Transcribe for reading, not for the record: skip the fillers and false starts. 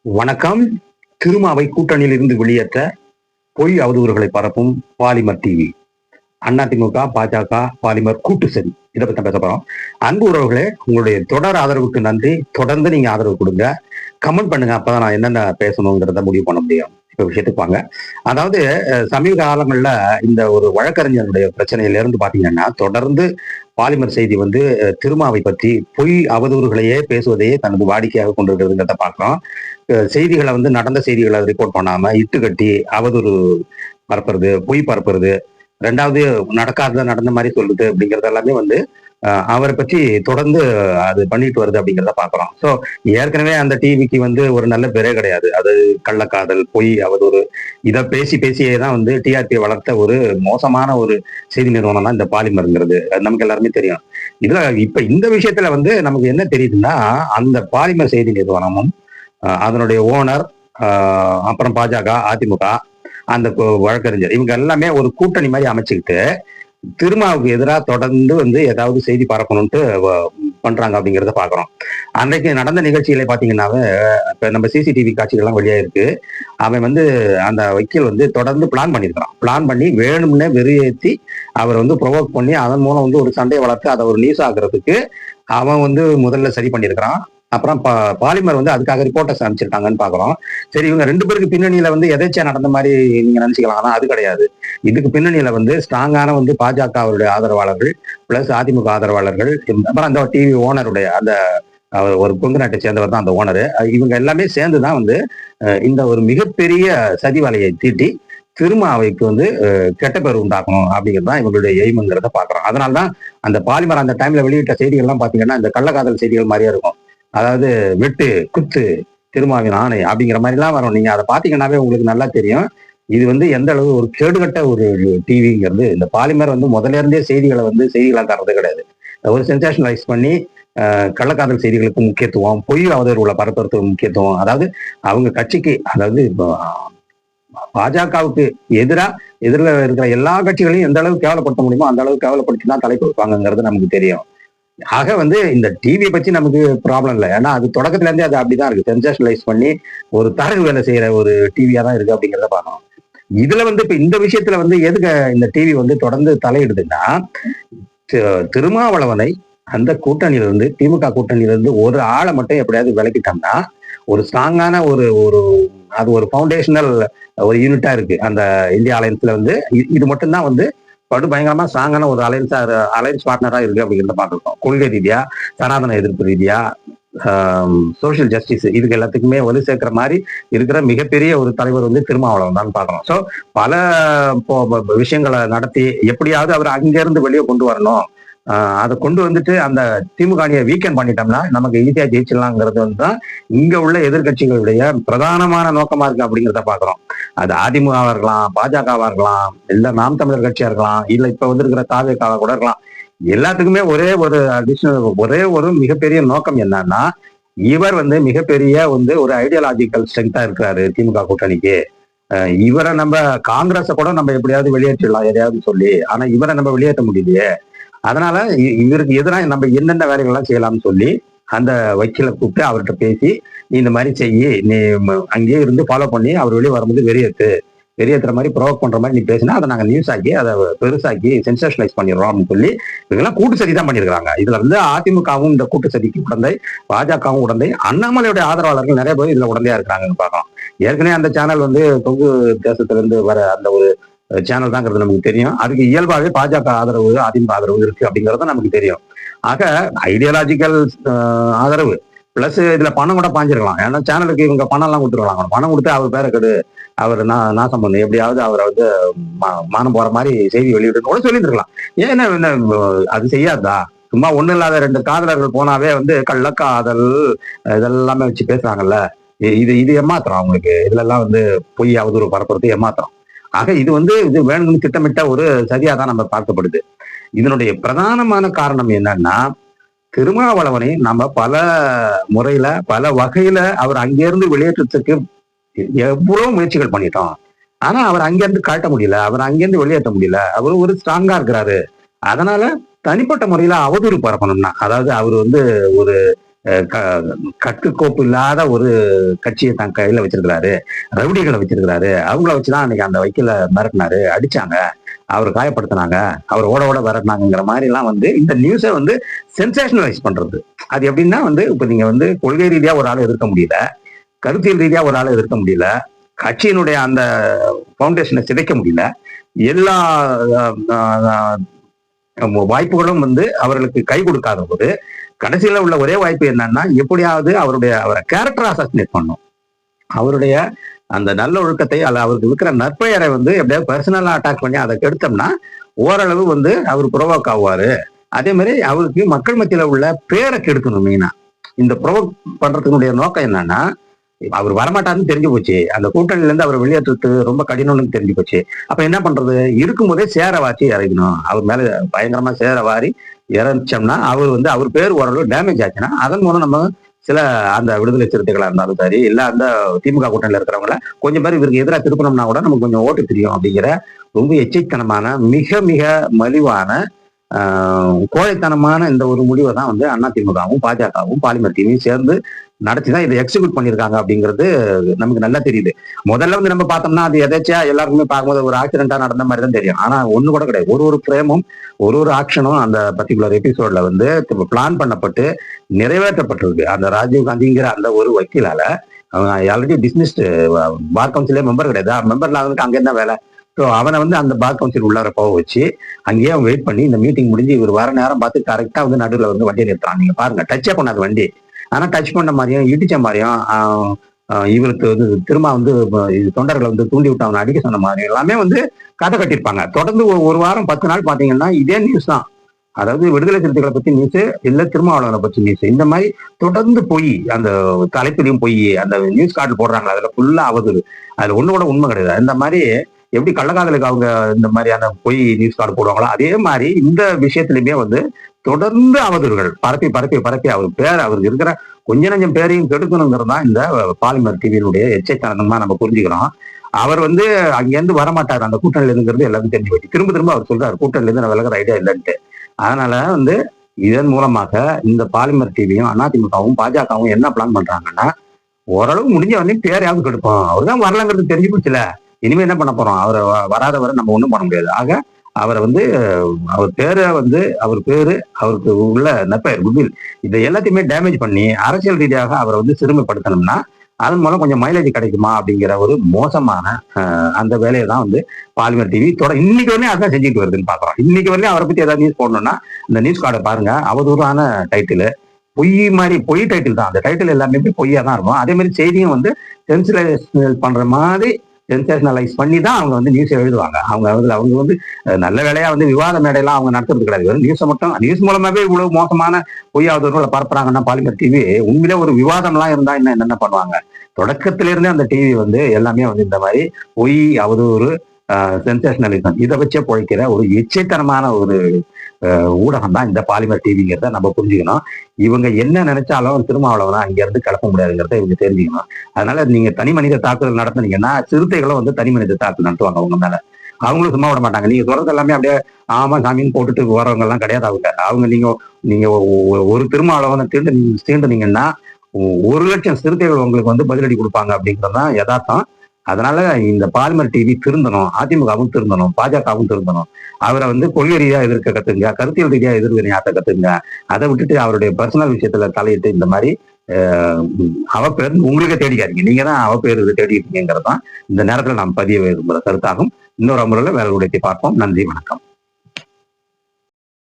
வணக்கம். திருமாவை கூட்டணியில் இருந்து வெளியேற்ற பொய் அவதூறுகளை பரப்பும் பாலிமர் டிவி. அதிமுக, பாஜக, பாலிமர் கூட்டு சதி. இதை பத்தி பேச போறோம். அன்பு உறவுகளே, உங்களுடைய தொடர் ஆதரவுக்கு நன்றி. தொடர்ந்து நீங்க ஆதரவு கொடுங்க, கமெண்ட் பண்ணுங்க. அப்பதான் நான் என்னென்ன பேசணுங்கிறத முடிவு பண்ண முடியும். இப்ப விஷயத்துக்கு வாங்க. அதாவது சமீப காலங்கள்ல இந்த ஒரு வழக்கறிஞருடைய பிரச்சனையில இருந்து பாத்தீங்கன்னா, தொடர்ந்து பாலிமர் செய்தி வந்து திருமாவை பற்றி பொய் அவதூறுகளையே பேசுவதையே தனது வாடிக்கையாக கொண்டிருக்கிறதுங்கிறத பார்க்கிறோம். செய்திகளை வந்து நடந்த செய்திகளை ரிப்போர்ட் பண்ணாம இட்டுக்கட்டி அவதூறு பரப்புறது, பொய் பரப்புறது, ரெண்டாவது நடக்காத நடந்த மாதிரி சொல்லுது அப்படிங்கிறது எல்லாமே வந்து அவரை பற்றி தொடர்ந்து அது பண்ணிட்டு வருது அப்படிங்கிறத பாக்குறோம். ஸோ ஏற்கனவே அந்த டிவிக்கு வந்து ஒரு நல்ல பேரே கிடையாது. அது கள்ளக்காதல், பொய், அவதூறு இதை பேசி பேசியே தான் வந்து டிஆர்பியை வளர்த்த ஒரு மோசமான ஒரு செய்தி நிறுவனம் தான் இந்த பாலிமருங்கிறது. அது நமக்கு எல்லாருமே தெரியும். இதுல இப்ப இந்த விஷயத்துல வந்து நமக்கு என்ன தெரியுதுன்னா, அந்த பாலிமர் செய்தி நிறுவனமும் அதனுடைய ஓனர், அப்புறம் பாஜக, அதிமுக, அந்த வழக்கறிஞர் இவங்க எல்லாமே ஒரு கூட்டணி மாதிரி அமைச்சுக்கிட்டு திருமாவுக்கு எதிராக தொடர்ந்து வந்து ஏதாவது செய்தி பரப்பணும்ட்டு பண்றாங்க அப்படிங்கிறத பாக்குறோம். அன்றைக்கு நடந்த நிகழ்ச்சிகளை பாத்தீங்கன்னாவே இப்ப நம்ம சிசிடிவி காட்சிகள்லாம் வெளியா இருக்கு. அவன் வந்து அந்த வக்கீல் வந்து தொடர்ந்து பிளான் பண்ணியிருக்கிறான். பிளான் பண்ணி வேணும்னே வெறியேற்றி அவர் வந்து ப்ரொவோக் பண்ணி அதன் மூலம் வந்து ஒரு சண்டையை வளர்த்து அதை ஒரு நியூஸ் ஆகுறதுக்கு அவன் வந்து முதல்ல சரி பண்ணியிருக்கிறான். அப்புறம் பாலிமர் வந்து அதுக்காக ரிப்போர்ட்டர்ஸ் அனுப்பிச்சிருக்காங்கன்னு பாக்குறோம். சரி, இவங்க ரெண்டு பேருக்கு பின்னணியில வந்து எதேச்சா நடந்த மாதிரி நீங்க நினைச்சுக்கலாம். ஆனா அது கிடையாது. இதுக்கு பின்னணியில வந்து ஸ்ட்ராங்கான வந்து பாஜக அவருடைய ஆதரவாளர்கள் பிளஸ் அதிமுக ஆதரவாளர்கள், அப்புறம் அந்த டிவி ஓனருடைய அந்த ஒரு கொங்கு நாட்டை சேர்ந்தவர் தான் அந்த ஓனரு. இவங்க எல்லாமே சேர்ந்துதான் வந்து இந்த ஒரு மிகப்பெரிய சதி வலையை தீட்டி திருமாவைக்கு வந்து கெட்ட பேர் உண்டாக்கணும் அப்படிங்கிறது தான் இவங்களுடைய எய்முங்கிறத பாக்குறோம். அதனால்தான் அந்த பாலிமர் அந்த டைம்ல வெளியிட்ட செய்திகள்லாம் பாத்தீங்கன்னா இந்த கள்ளக்காதல் செய்திகள் மாதிரியே இருக்கும். அதாவது வெட்டு, குத்து, திருமாவின் ஆணை அப்படிங்கிற மாதிரிலாம் வரும். நீங்க அதை பாத்தீங்கன்னாவே உங்களுக்கு நல்லா தெரியும். இது வந்து எந்த அளவு ஒரு கேடுகட்ட ஒரு டிவிங்கிறது. இந்த பாலிமர் வந்து முதல்ல இருந்தே செய்திகளை வந்து செய்திகளா தர்றது கிடையாது. ஒரு சென்சேஷனலைஸ் பண்ணி கள்ளக்காதல் செய்திகளுக்கு முக்கியத்துவம், பொய் அவதூறுகளை பரப்புறதுக்கு முக்கியத்துவம். அதாவது அவங்க கட்சிக்கு, அதாவது பாஜகவுக்கு எதிரில் இருக்கிற எல்லா கட்சிகளையும் எந்த அளவுக்கு கேவலப்படுத்த முடியுமோ அந்த அளவுக்கு கேவலப்படுத்தி தான் தலை கொடுப்பாங்கிறது நமக்கு தெரியும். ஆக வந்து இந்த டிவியை பத்தி நமக்கு ப்ராப்ளம் இல்லை. ஏன்னா அது தொடக்கத்துல இருந்தே அது அப்படிதான் இருக்கு. சென்சேஷனலைஸ் பண்ணி ஒரு தரகு வேலை செய்யற ஒரு டிவியா தான் இருக்கு அப்படிங்கிறத பார்க்கணும். இதுல வந்து இப்ப இந்த விஷயத்துல வந்து எதுக்கு இந்த டிவி வந்து தொடர்ந்து தலையிடுதுன்னா, திருமாவளவனை அந்த கூட்டணியிலிருந்து, திமுக கூட்டணியிலிருந்து ஒரு ஆளை மட்டும் எப்படியாவது விலக்கிட்டோம்னா ஒரு ஸ்ட்ராங்கான ஒரு ஒரு அது ஒரு ஃபவுண்டேஷனல் ஒரு யூனிட்டா இருக்கு அந்த இந்தியா அலையன்ஸ்ல வந்து. இது மட்டும்தான் வந்து படு பயங்கரமா ஸ்ட்ராங்கான ஒரு அலைன்ஸ் பார்ட்னரா இருக்கு அப்படிங்கிறத பார்த்துருக்கோம். கொள்கை ரீதியா, சனாதன எதிர்ப்பு ரீதியா, சோசியல் ஜஸ்டிஸ், இதுக்கு எல்லாத்துக்குமே வலு சேர்க்கிற மாதிரி இருக்கிற மிகப்பெரிய ஒரு தலைவர் வந்து திருமாவளவன் தான் பார்க்கணும். ஸோ பல விஷயங்களை நடத்தி எப்படியாவது அவர் அங்கிருந்து வெளியே கொண்டு வரணும். அதை கொண்டு வந்துட்டு அந்த திமுக அணியை வீக்கெண்ட் பண்ணிட்டோம்னா நமக்கு ஈஸியா ஜெயிச்சிடலாங்கிறது வந்துதான் இங்க உள்ள எதிர்கட்சிகளுடைய பிரதானமான நோக்கமா இருக்கு அப்படிங்கிறத பாக்குறோம். அது அதிமுகவா இருக்கலாம், பாஜகவா இருக்கலாம், இல்ல நாம் தமிழர் கட்சியா இருக்கலாம், இல்ல இப்ப வந்திருக்கிற தாவேகாவா கூட இருக்கலாம். எல்லாத்துக்குமே ஒரே ஒரு மிகப்பெரிய நோக்கம் என்னன்னா, இவர் வந்து மிகப்பெரிய வந்து ஒரு ஐடியாலஜிக்கல் ஸ்ட்ரென்த்தா இருக்கிறாரு திமுக கூட்டணிக்கு. இவரை நம்ம காங்கிரஸை கூட நம்ம எப்படியாவது வெளியேற்றிடலாம் எதையாவது சொல்லி. ஆனா இவரை நம்ம வெளியேற்ற முடியலையே. அதனால இவருக்கு எதிராக நம்ம என்னென்ன வேலைகள்லாம் செய்யலாம்னு சொல்லி அந்த வக்கீலை கூப்பிட்டு அவர்கிட்ட பேசி, நீ இந்த மாதிரி செய்யி, நீ அங்கேயே இருந்து ஃபாலோ பண்ணி அவர் வெளியே வரும்போது வெளியேற்றுற மாதிரி ப்ரொவோக் பண்ற மாதிரி நீ பேசினா அதை நாங்கள் நியூஸ் ஆக்கி அதை பெருசாக்கி சென்சேஷனலைஸ் பண்ணிடுறோம் அப்படின்னு சொல்லி இவங்கெல்லாம் கூட்டு சதி தான் பண்ணியிருக்காங்க. இதுல வந்து அதிமுகவும் இந்த கூட்டு சதிக்கு உடந்தை, பாஜகவும் உடந்தை, அண்ணாமலையுடைய ஆதரவாளர்கள் நிறைய பேர் இதுல உடந்தையா இருக்கிறாங்கன்னு பார்க்கலாம். ஏற்கனவே அந்த சேனல் வந்து கொங்கு தேசத்துல இருந்து வர அந்த ஒரு சேனல் தாங்கிறது நமக்கு தெரியும். அதுக்கு இயல்பாகவே பாஜக ஆதரவு, அதிமுக ஆதரவு இருக்கு அப்படிங்கிறது நமக்கு தெரியும். ஆக ஐடியாலஜிக்கல் ஆதரவு பிளஸ் இதுல பணம் கூட பாஞ்சிருக்கலாம். ஏன்னா சேனலுக்கு இவங்க பணம் எல்லாம் கொடுத்துருக்கலாம். பணம் கொடுத்து அவர் பேரை கெடு, அவர் நாசம் பண்ணு, எப்படியாவது அவரை வந்து மானம் போற மாதிரி செய்தி வெளியிட்டு கூட சொல்லியிருக்கலாம். ஏன்னா அது செய்யாதா? சும்மா ஒண்ணும் இல்லாத ரெண்டு காதலர்கள் போனாவே வந்து கள்ளக்காதல் இதெல்லாமே வச்சு பேசுறாங்கல்ல. இது ஏமாத்திரம் அவங்களுக்கு. இதுல எல்லாம் வந்து பொய் அவதூறு பரப்புறது ஏமாத்திரம். ஆக இது வந்து இது வேணும்னு திட்டமிட்ட ஒரு சரியா தான் நம்ம பார்க்கப்படுது. இதனுடைய பிரதானமான காரணம் என்னன்னா, திருமாவளவனை நம்ம பல முறையில பல வகையில அவர் அங்கிருந்து வெளியேற்றத்துக்கு எவ்வளவு முயற்சிகள் பண்ணிட்டோம். ஆனா அவர் அங்கிருந்து காட்ட முடியல, அவர் அங்கிருந்து வெளியேற்ற முடியல. அவர் ஒரு ஸ்ட்ராங்கா இருக்கிறாரு. அதனால தனிப்பட்ட முறையில அவதூறு பரப்பணும்னா, அதாவது அவர் வந்து ஒரு கட்டுக்கோப்பு இல்லாத ஒரு கட்சியை தன் கையில வச்சிருக்கிறாரு, ரவுடிகளை வச்சிருக்கிறாரு, அவங்கள வச்சுதான் அன்னைக்கு அந்த வைக்கல மிரட்டினாரு, அடிச்சாங்க, அவர் காயப்படுத்தினாங்க, அவர் ஓட ஓட விரட்டினாங்கிற மாதிரி எல்லாம் இந்த நியூஸை சென்சேஷனலைஸ் பண்றது. அது எப்படின்னா இப்ப நீங்க கொள்கை ரீதியா ஒரு ஆளை எதிர்க்க முடியல, கருத்தியல் ரீதியா ஒரு ஆளை எதிர்க்க முடியல, கட்சியினுடைய அந்த பவுண்டேஷனை சிதைக்க முடியல, எல்லா வாய்ப்புகளும் அவர்களுக்கு கை கொடுக்காத போது கடைசியில உள்ள ஒரே வாய்ப்பு என்னன்னா எப்படியாவது அவரை கேரக்டர் அசாசினேட் பண்ணும், அவருடைய அந்த நல்ல ஒழுக்கத்தை அல்ல அவருக்கு இருக்கிற நற்பெயரை எப்படியாவது பர்சனலா அட்டாக் பண்ணி அதை கெடுத்தோம்னா ஓரளவு அவர் புரோவோக் ஆவாரு. அதே மாதிரி அவருக்கு மக்கள் மத்தியில உள்ள பேரை கெடுக்கணும். மெயினா இந்த புரோவோக் பண்றதுக்குடைய நோக்கம் என்னன்னா அவர் வரமாட்டாருன்னு தெரிஞ்சு போச்சு, அந்த கூட்டணியில இருந்து அவர் வெளியேற்றுறது ரொம்ப கடினம்னு தெரிஞ்சு போச்சு. அப்ப என்ன பண்றது, இருக்கும்போதே சேர வாச்சி இறக்கணும். அவர் மேல பயங்கரமா சேர வாரி இறச்சோம்னா அவர் பேர் ஓரளவு டேமேஜ் ஆச்சுன்னா அதன் மூலம் நம்ம சில அந்த விடுதலை சிறுத்தைகளா இருந்தாலும் சரி, இல்ல அந்த திமுக கூட்டணியில இருக்கிறவங்கள கொஞ்சம் பேர் இவருக்கு எதிராக திருப்பணம்னா கூட நமக்கு கொஞ்சம் ஓட்டு தெரியும் அப்படிங்கிற ரொம்ப எச்சரித்தனமான மிக மிக மலிவான கோழைத்தனமான இந்த ஒரு முடிவை தான் அதிமுகவும் பாஜகவும் பாலிமர் டிவியும் சேர்ந்து நடத்திதான் இதை எக்ஸிக்யூட் பண்ணியிருக்காங்க அப்படிங்கிறது நமக்கு நல்லா தெரியுது. முதல்ல நம்ம பார்த்தோம்னா அது எதாச்சியா எல்லாருக்குமே பார்க்கும்போது ஒரு ஆக்சிடென்டா நடந்த மாதிரி தான் தெரியும். ஆனா ஒண்ணு கூட கிடையாது. ஒரு ஃப்ரேமும் ஒரு ஆக்ஷனும் அந்த பர்டிகுலர் எபிசோட்ல பிளான் பண்ணப்பட்டு நிறைவேற்றப்பட்டிருக்கு. அந்த ராஜீவ் காந்திங்கிற அந்த ஒரு வக்கீலால ஆல்ரெடி டிஸ்மிஸ்டு பார் கவுன்சிலே மெம்பர் கிடையாது, மெம்பர்ல அங்க என்ன வேலை. ஸோ அவனை அந்த பார் கவுன்சில் உள்ளார போக வச்சு அங்கேயே அவன் வெயிட் பண்ணி இந்த மீட்டிங் முடிஞ்சு இவர் வர நேரம் பார்த்து கரெக்டா நடுவில் வண்டியை நிறுத்துறான். நீங்க பாருங்க, டச்சே பண்ணாது வண்டி, ஆனா டச் பண்ண மாதிரியும் இடிச்ச மாதிரியும் இவருக்கு திரும்ப தொண்டர்களை தூண்டி விட்டு அவனை அடிக்க சொன்ன மாதிரியும் எல்லாமே கதை கட்டியிருப்பாங்க. தொடர்ந்து ஒரு வாரம் 10 நாள் பாத்தீங்கன்னா இதே நியூஸ் தான். அதாவது விடுதலை சிறுத்தைகளை பத்தி நியூஸ், இல்ல திருமாவளவனை பத்தி நியூஸ், இந்த மாதிரி தொடர்ந்து போய் அந்த தலைப்பிலையும் போய் அந்த நியூஸ் கார்டு போடுறாங்களா அதுல ஃபுல்லா அவதூறு, அதுல ஒண்ணு கூட உண்மை கிடையாது. இந்த மாதிரி எப்படி கள்ளக்காதலுக்கு அவங்க இந்த மாதிரியான பொய் நியூஸ் கார்டு போடுவாங்களோ அதே மாதிரி இந்த விஷயத்திலுமே தொடர்ந்து அவதூறுகள் பரப்பி பரப்பி பரப்பி அவருக்கு இருக்கிற கொஞ்ச நஞ்சம் பேரையும் கெடுக்கணுங்கிறது தான் இந்த பாலிமர் டிவியினுடைய எச்சரிக்கைத்தனமா நம்ம புரிஞ்சுக்கிறோம். அவர் அங்கேருந்து வரமாட்டார், அந்த கூட்டணியில இருந்துங்கிறது எல்லாருக்கும் தெரிஞ்சு போச்சு. திரும்ப திரும்ப அவர் சொல்றாரு கூட்டணியில இருந்து நான் விலகிற ஐடியா இல்லைன்ட்டு. அதனால இதன் மூலமாக இந்த பாலிமர் டிவியும் அதிமுகவும் பாஜகவும் என்ன பிளான் பண்றாங்கன்னா ஓரளவு முடிஞ்ச பேரையாவது கெடுப்போம். அவர்தான் வரலங்கிறது தெரிஞ்சு போச்சுல, இனிமே என்ன பண்ண போறோம், அவரை வராதவரை நம்ம ஒண்ணும் பண்ண முடியாது. ஆக அவரை அவர் பேரை அவர் பேரு அவருக்கு உள்ள நற்பெயர் குட்வில் இதை எல்லாத்தையுமே டேமேஜ் பண்ணி அரசியல் ரீதியாக அவரை சிறுமைப்படுத்தணும்னா அதன் மூலம் கொஞ்சம் மைலேஜ் கிடைக்குமா அப்படிங்கிற ஒரு மோசமான அந்த வேலையை தான் பாலிமர் டிவி இன்னைக்கு வரலையும் அதான் செஞ்சுட்டு வருதுன்னு பாக்குறோம். இன்னைக்கு வரலையும் அவரை பத்தி ஏதாவது நியூஸ் போடணும்னா இந்த நியூஸ் கார்டை பாருங்க, அவதூறான டைட்டில், பொய் மாதிரி பொய் டைட்டில் தான். அந்த டைட்டில் எல்லாமே பொய்யா தான் இருக்கும். அதே மாதிரி செய்தியும் சென்சிலைஸ் பண்ற மாதிரி சென்சேஷனலைஸ் பண்ணி தான் அவங்க நியூஸ் எழுதுவாங்க. அவங்க நல்ல வேலையா விவாத மேடையெல்லாம் அவங்க நடத்துறது கிடையாது. நியூஸை மட்டும் நியூஸ் மூலமாவே இவ்வளவு மோசமான பொய் அவதூறுகளை பரப்புறாங்கன்னா பாலிமர் டிவி உண்மையிலே ஒரு விவாதம்லாம் இருந்தா என்னென்ன பண்ணுவாங்க. தொடக்கத்திலிருந்தே அந்த டிவி எல்லாமே இந்த மாதிரி பொய் அவதூறு சென்சேஷனலிசம் இதை வச்சே பொழைக்கிற ஒரு எச்சரித்தனமான ஒரு ஊடகம் தான் இந்த பாலிமர் டிவிங்கிறத நம்ம புரிஞ்சுக்கணும். இவங்க என்ன நினைச்சாலும் திருமாவளவனா அங்க இருந்து கிளப்ப முடியாதுங்கிறத இவங்க தெரிஞ்சுக்கணும். அதனால நீங்க தனி மனித தாக்குதல் நடத்துனீங்கன்னா சிறுத்தைகளும் தனி மனித தாக்குதல் நடத்துவாங்க அவங்க மேல. அவங்களும் சும்மா விட மாட்டாங்க. நீங்க சொல்றது எல்லாமே அப்படியே ஆமா சாமின்னு போட்டுட்டு வரவங்க எல்லாம் கிடையாது. அவங்க நீங்க ஒரு திருமாவளவனை தீண்டுனீங்கன்னா 1,00,000 சிறுத்தைகள் உங்களுக்கு பதிலடி கொடுப்பாங்க அப்படிங்கிறதுதான் யதார்த்தம். அதனால இந்த பாலிமர் டிவி திருந்தணும், அதிமுகவும் திருந்தணும், பாஜகவும் திருந்தணும். அவரை கொள்கை ரீதியா எதிர்க்க கத்துங்க, கருத்தியல் ரீதியா எதிர்வினையாற்ற கத்துங்க. அதை விட்டுட்டு அவருடைய பர்சனல் விஷயத்துல தலையிட்டு இந்த மாதிரி அவ பேர் உங்களுக்கே தேடிக்காதீங்க. நீங்க தான் அவ பேர் தேடிட்டீங்கிறது தான் இந்த நேரத்துல நாம் பதிய விரும்புகிற கருத்தாகும். இன்னொரு முறையில் வேலை உடைத்து பார்ப்போம். நன்றி, வணக்கம்.